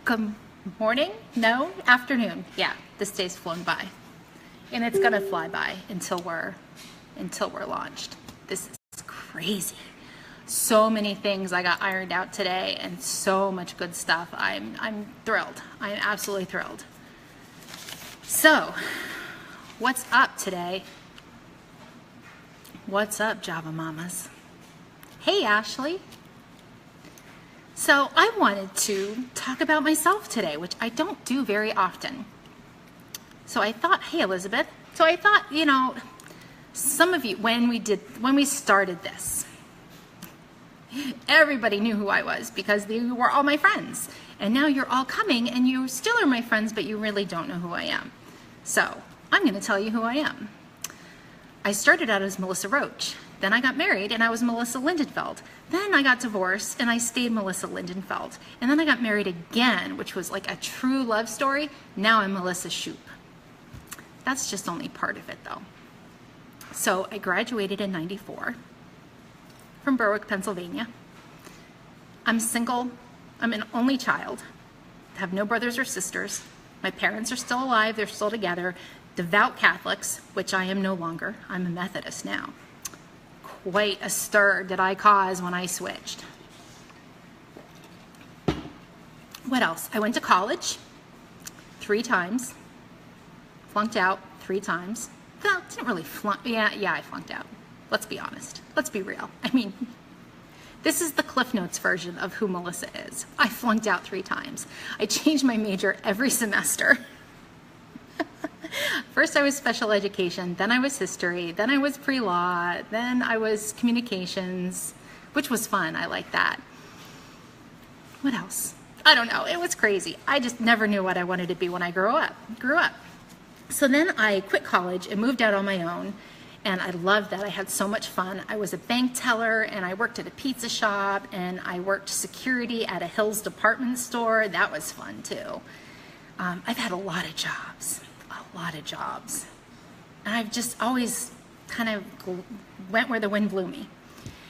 Good morning? No, afternoon. Yeah, this day's flown by. And it's gonna fly by until we're launched. This is crazy. So many things I got ironed out today and so much good stuff. I'm thrilled. I'm absolutely thrilled. So, what's up today? What's up, Java Mamas? Hey, Ashley. So I wanted to talk about myself today, which I don't do very often. So I thought, hey, Elizabeth. So I thought, some of you, when we started this, everybody knew who I was because they were all my friends. And now you're all coming and you still are my friends, but you really don't know who I am. So I'm going to tell you who I am. I started out as Melissa Roach. Then I got married and I was Melissa Lindenfeld. Then I got divorced and I stayed Melissa Lindenfeld. And then I got married again, which was like a true love story. Now I'm Melissa Shoup. That's just only part of it though. So I graduated in '94 from Berwick, Pennsylvania. I'm single. I'm an only child. I have no brothers or sisters. My parents are still alive. They're still together. Devout Catholics, which I am no longer. I'm a Methodist now. Quite a stir did I cause when I switched. What else? I went to college 3 times. Flunked out 3 times. Well, didn't really flunk. Yeah, I flunked out. Let's be honest. Let's be real. I mean, this is the Cliff Notes version of who Melissa is. I flunked out 3 times. I changed my major every semester. First I was special education, then I was history, then I was pre-law, then I was communications, which was fun. I like that. What else? I don't know. It was crazy. I just never knew what I wanted to be when I grew up. So then I quit college and moved out on my own, and I loved that. I had so much fun. I was a bank teller, and I worked at a pizza shop, and I worked security at a Hills department store. That was fun too. I've had a lot of jobs. And I've just always kind of went where the wind blew me.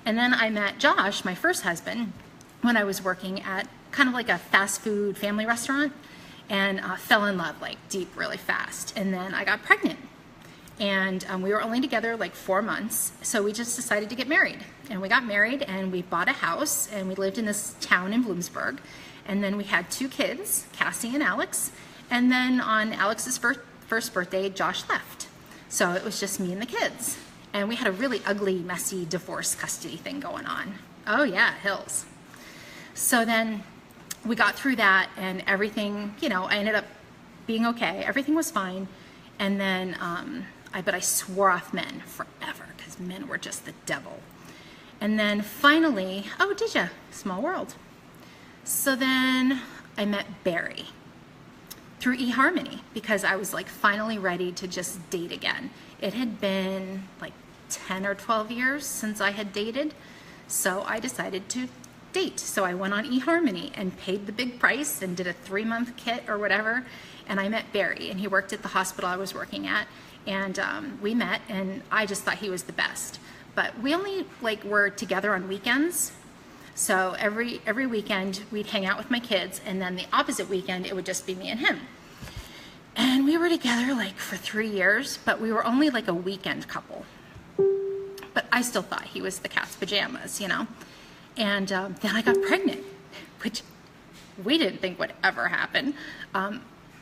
And then I met Josh, my first husband, when I was working at kind of like a fast food family restaurant, and fell in love like deep really fast. And then I got pregnant. And we were only together like 4 months, so we just decided to get married. And we got married and we bought a house and we lived in this town in Bloomsburg. And then we had 2 kids, Cassie and Alex. And then on Alex's first birthday, Josh left. So it was just me and the kids. And we had a really ugly, messy divorce custody thing going on. Oh yeah, Hills. So then we got through that and everything, I ended up being okay. Everything was fine. And then, but I swore off men forever because men were just the devil. And then finally, oh, did ya? Small world. So then I met Barry through eHarmony because I was like finally ready to just date again. It had been like 10 or 12 years since I had dated, so I decided to date. So I went on eHarmony and paid the big price and did a 3-month kit or whatever, and I met Barry, and he worked at the hospital I was working at, and we met, and I just thought he was the best. But we only were together on weekends. So every weekend we'd hang out with my kids, and then the opposite weekend it would just be me and him. And we were together for 3 years, but we were only a weekend couple. But I still thought he was the cat's pajamas, And then I got pregnant, which we didn't think would ever happen.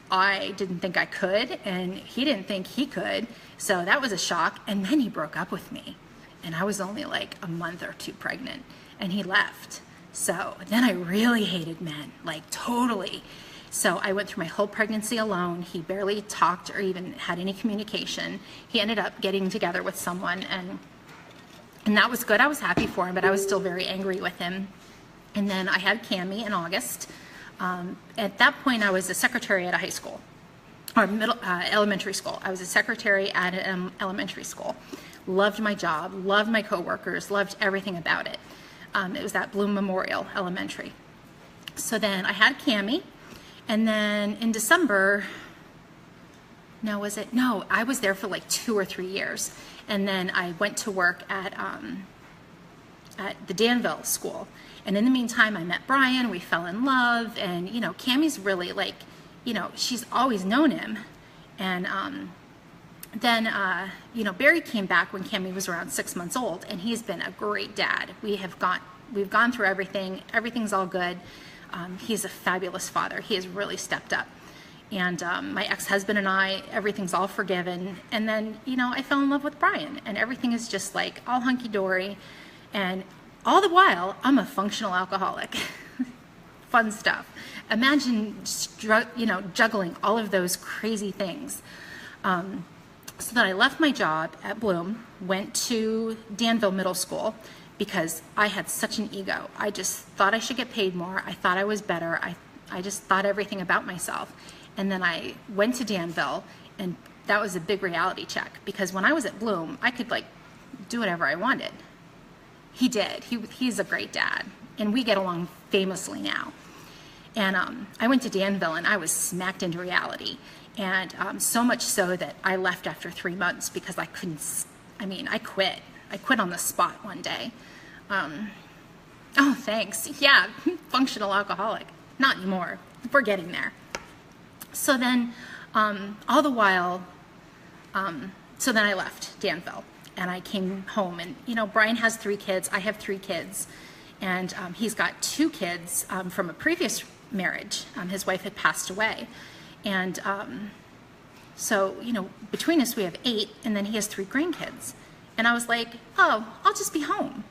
I didn't think I could, and he didn't think he could. So that was a shock. And then he broke up with me, and I was only a month or 2 pregnant. And he left. So then I really hated men, totally. So I went through my whole pregnancy alone. He barely talked or even had any communication. He ended up getting together with someone, and that was good. I was happy for him, but I was still very angry with him. And then I had Cammie in August. At that point, I was a secretary at a high school, or elementary school. I was a secretary at an elementary school. Loved my job, loved my coworkers, loved everything about it. It was at Bloom Memorial Elementary. So then I had Cammie, and then in December, I was there for 2 or 3 years. And then I went to work at at the Danville school. And in the meantime, I met Brian, we fell in love, and, you know, Cammie's really like, you know, she's always known him. And then, you know, Barry came back when Cammie was around 6 months old, and he's been a great dad. We've gone through everything. Everything's all good. He's a fabulous father. He has really stepped up. And my ex-husband and I, everything's all forgiven. And then, you know, I fell in love with Brian, and everything is just like all hunky-dory. And all the while, I'm a functional alcoholic. Fun stuff. Imagine, you know, juggling all of those crazy things. So then I left my job at Bloom, went to Danville Middle School because I had such an ego. I just thought I should get paid more. I thought I was better. I just thought everything about myself. And then I went to Danville, and that was a big reality check because when I was at Bloom, I could like do whatever I wanted. He did. He's a great dad, and we get along famously now. And I went to Danville, and I was smacked into reality. And so much so that I left after 3 months because I couldn't, I mean, I quit. I quit on the spot one day. Oh, thanks. Yeah, functional alcoholic. Not anymore. We're getting there. So then, all the while, so then I left Danville and I came home, and, you know, Brian has 3 kids. I have 3 kids, and he's got 2 kids from a previous marriage. His wife had passed away. And so, you know, between us we have 8, and then he has 3 grandkids. And I was like, oh, I'll just be home.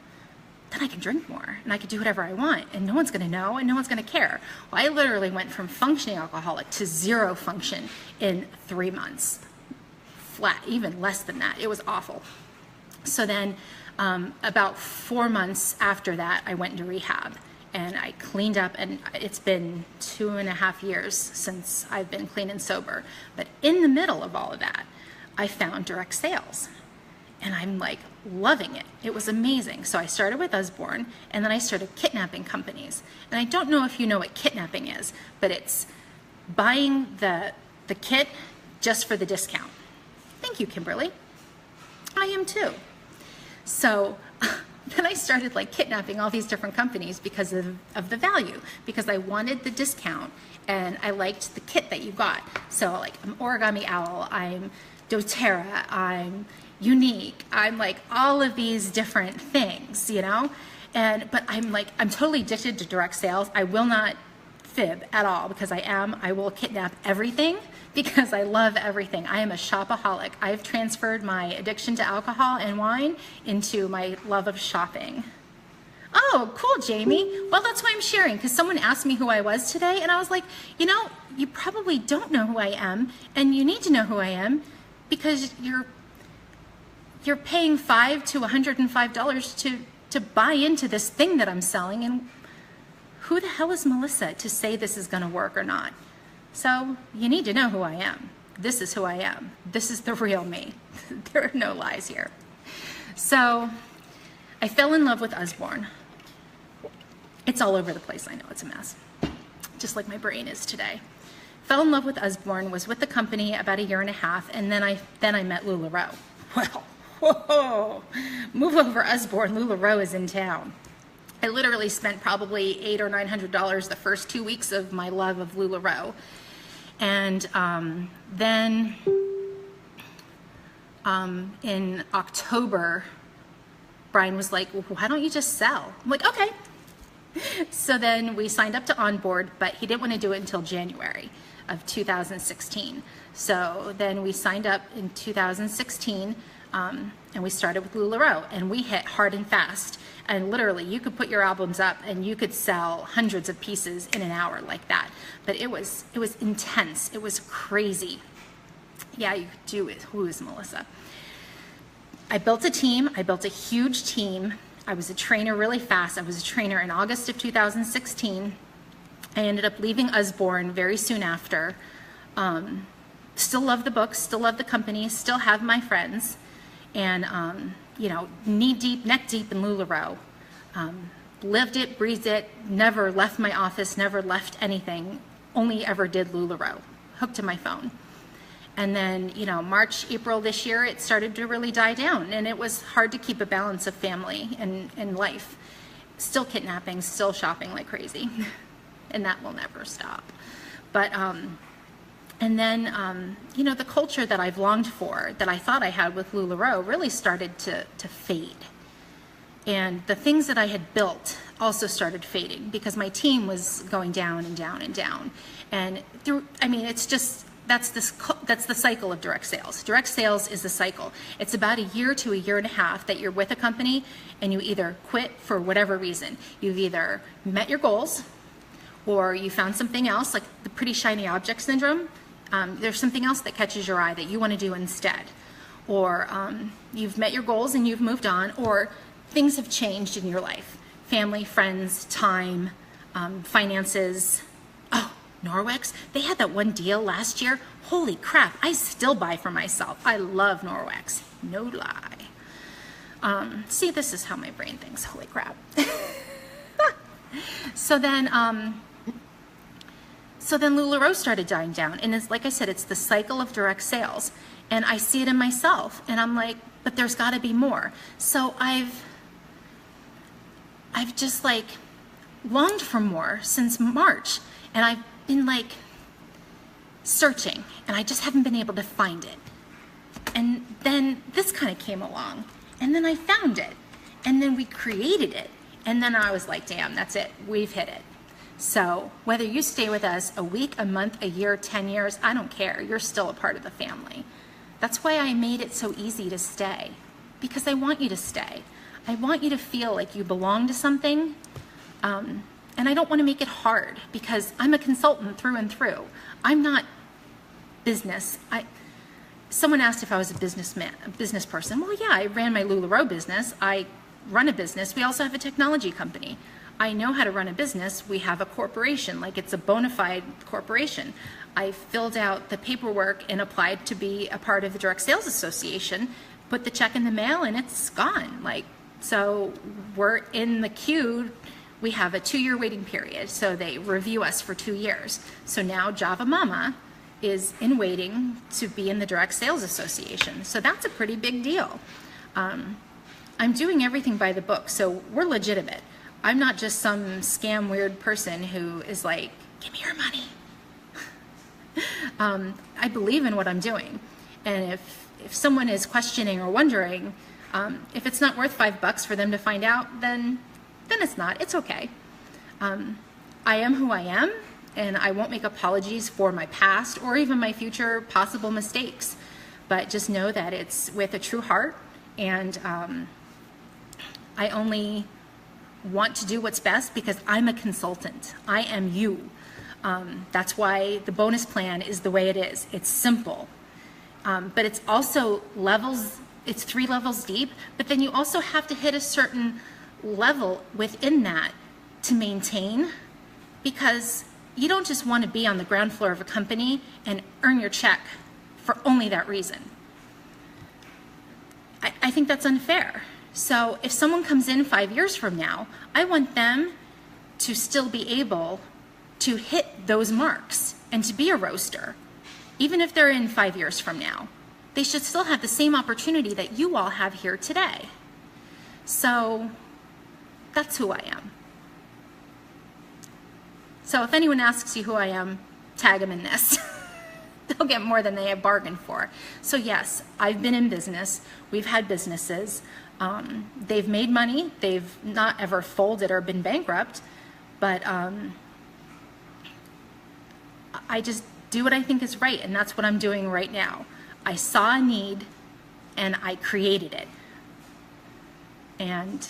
Then I can drink more, and I can do whatever I want, and no one's gonna know, and no one's gonna care. Well, I literally went from functioning alcoholic to 0 function in 3 months. Flat, even less than that. It was awful. So then about 4 months after that, I went into rehab. And I cleaned up, and it's been 2.5 years since I've been clean and sober. But in the middle of all of that, I found direct sales. And I'm like loving it. It was amazing. So I started with Usborne, and then I started kidnapping companies. And I don't know if you know what kidnapping is, but it's buying the kit just for the discount. Thank you, Kimberly. I am too. So then I started like kidnapping all these different companies because of the value, because I wanted the discount and I liked the kit that you got. So like I'm Origami Owl, I'm doTERRA, I'm Unique, I'm like all of these different things, you know? But I'm totally addicted to direct sales. I will not fib at all because I will kidnap everything because I love everything. I am a shopaholic. I've transferred my addiction to alcohol and wine into my love of shopping. Oh, cool, Jamie. Well, that's why I'm sharing, because someone asked me who I was today, and I was like, you know, you probably don't know who I am, and you need to know who I am because you're paying $5 to $105 to buy into this thing that I'm selling, and who the hell is Melissa to say this is going to work or not? So you need to know who I am. This is who I am. This is the real me. There are no lies here. So I fell in love with Usborne. It's all over the place. I know it's a mess, just like my brain is today. Fell in love with Usborne, was with the company about 1.5 years, and then I met LuLaRoe. Well, whoa, move over Usborne, LuLaRoe is in town. I literally spent probably $800 or $900 the first 2 weeks of my love of LuLaRoe. And then in October, Brian was like, well, why don't you just sell? I'm like, okay. So then we signed up to onboard, but he didn't want to do it until January of 2016. So then we signed up in 2016, and we started with LuLaRoe, and we hit hard and fast. And literally, you could put your albums up and you could sell hundreds of pieces in an hour like that. But it was intense. It was crazy. Yeah, you could do it. Who is Melissa? I built a team. I built a huge team. I was a trainer really fast. I was a trainer in August of 2016. I ended up leaving Usborne very soon after. Still love the books, still love the company, still have my friends. And you know, knee deep, neck deep in LuLaRoe. Lived it, breathed it, never left my office, never left anything, only ever did LuLaRoe, hooked to my phone. And then, you know, March, April this year, it started to really die down, and it was hard to keep a balance of family and life. Still kidnapping, still shopping like crazy, and that will never stop. But, and then, you know, the culture that I've longed for, that I thought I had with LuLaRoe, really started to fade. And the things that I had built also started fading because my team was going down and down and down. And through, I mean, it's just, that's the cycle of direct sales. Direct sales is the cycle. It's about a year to a year and a half that you're with a company and you either quit for whatever reason. You've either met your goals or you found something else, like the pretty shiny object syndrome. There's something else that catches your eye that you want to do instead. Or you've met your goals and you've moved on, or things have changed in your life. Family, friends, time, finances. Oh, Norwex, they had that one deal last year. Holy crap, I still buy for myself. I love Norwex, no lie. See, this is how my brain thinks, holy crap. So then LuLaRoe started dying down. And it's, like I said, it's the cycle of direct sales. And I see it in myself. And I'm like, but there's got to be more. So I've just like longed for more since March. And I've been like searching. And I just haven't been able to find it. And then this kind of came along. And then I found it. And then we created it. And then I was like, damn, that's it. We've hit it. So whether you stay with us a week, a month, a year, 10 years, I don't care. You're still a part of the family. That's why I made it so easy to stay, because I want you to stay. I want you to feel like you belong to something. And I don't want to make it hard because I'm a consultant through and through. I'm not business. Someone asked if I was a business person. Well, yeah, I ran my LuLaRoe business. I run a business. We also have a technology company. I know how to run a business. We have a corporation, like it's a bona fide corporation. I filled out the paperwork and applied to be a part of the Direct Sales Association, put the check in the mail, and it's gone. Like, so we're in the queue. We have a 2-year waiting period, so they review us for 2 years. So now Java Mama is in waiting to be in the Direct Sales Association. So that's a pretty big deal. I'm doing everything by the book, so we're legitimate. I'm not just some scam weird person who is like, give me your money. I believe in what I'm doing. And if someone is questioning or wondering, if it's not worth $5 for them to find out, then it's not. It's okay. I am who I am, and I won't make apologies for my past or even my future possible mistakes. But just know that it's with a true heart, and I only want to do what's best because I'm a consultant. I am you. That's why the bonus plan is the way it is. It's simple, but it's also levels. It's 3 levels deep, but then you also have to hit a certain level within that to maintain, because you don't just want to be on the ground floor of a company and earn your check for only that reason. I think that's unfair. So if someone comes in 5 years from now, I want them to still be able to hit those marks and to be a roaster. Even if they're in 5 years from now, they should still have the same opportunity that you all have here today. So that's who I am. So if anyone asks you who I am, tag them in this. They'll get more than they have bargained for. So yes, I've been in business. We've had businesses. They've made money. They've not ever folded or been bankrupt. But I just do what I think is right, and that's what I'm doing right now. I saw a need, and I created it. And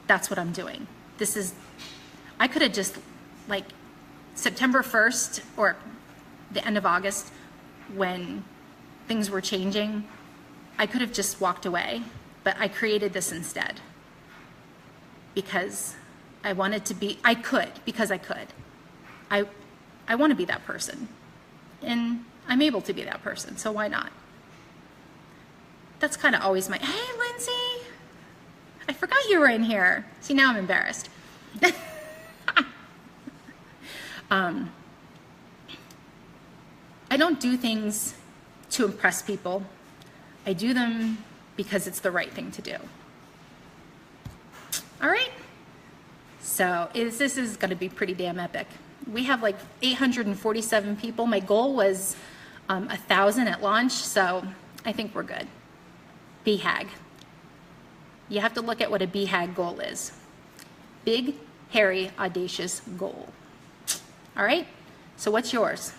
that's what I'm doing. I could have just, like, September 1st or the end of August, when things were changing, I could have just walked away, but I created this instead because I wanted to be, because I could. I want to be that person, and I'm able to be that person, so why not? That's kind of always my, hey, Lindsay, I forgot you were in here. See, now I'm embarrassed. I don't do things to impress people. I do them because it's the right thing to do. All right? So this is going to be pretty damn epic. We have like 847 people. My goal was 1,000 at launch, so I think we're good. BHAG. You have to look at what a BHAG goal is. Big, hairy, audacious goal. All right? So what's yours?